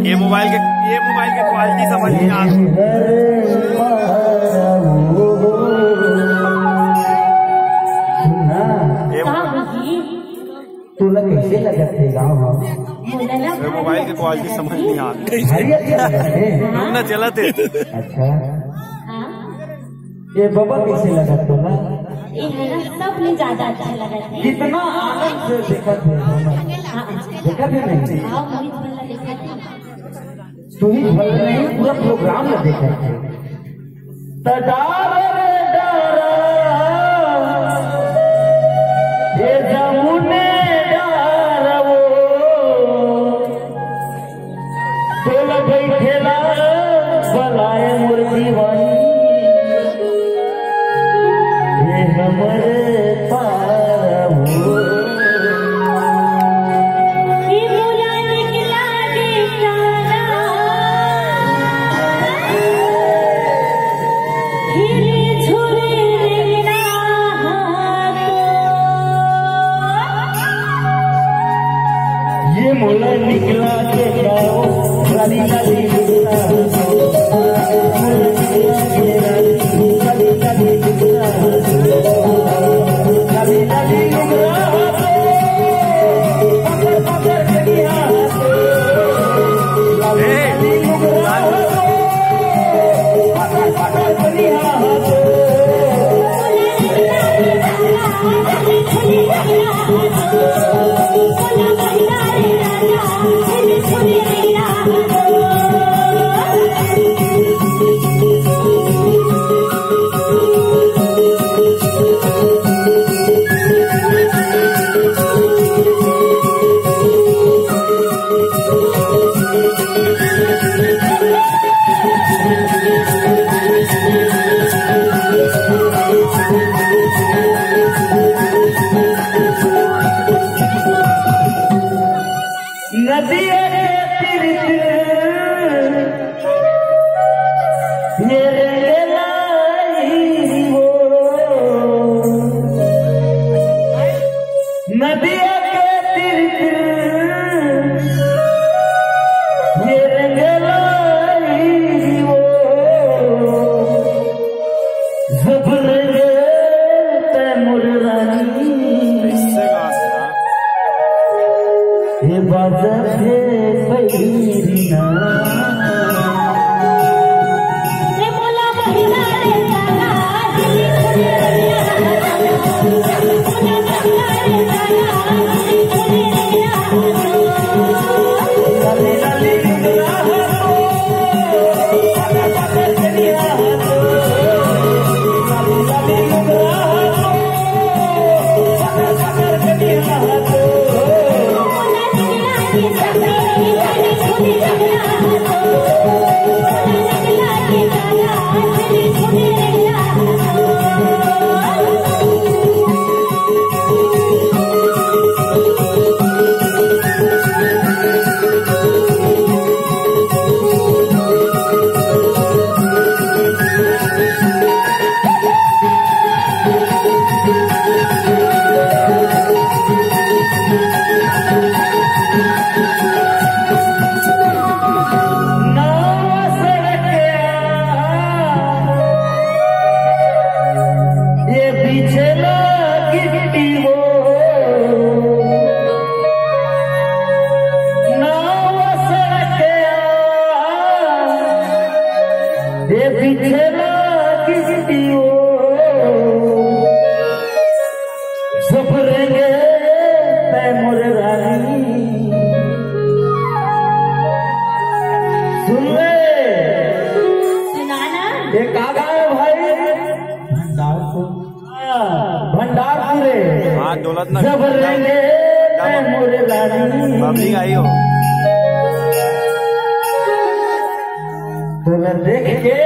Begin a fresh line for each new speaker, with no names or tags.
ये मोबाइल के क्वालिटी समझ नहीं आ रही।
तुला कैसे लगा थे गाँव
मोबाइल की क्वालिटी समझ नहीं आ रही। ना चला थे।
अच्छा ये बाबा कैसे लगा तुला?
ये है ना सबने ज्यादा अच्छा लगा था।
कितना आनंद से देखा थे देखा थे नहीं? तू ही भल नहीं पूरा प्रोग्राम में देखा थे। बैठेला बलाए मुर्गी वाली हमारे पाऊ ये मोला निकला के जाओ रानी रानी नदिया के तीर ये रंगलाई वो जब रंगे तैमूर रानी ये बाजा है पैरीना सफरेंगे तैमूर रानी सुन ले
सुनाना
ये कागा है भाई भंडारपुर
हाँ दौलत ना
सफरेंगे तैमूर रानी
पब्लिक आई हो
तो देख के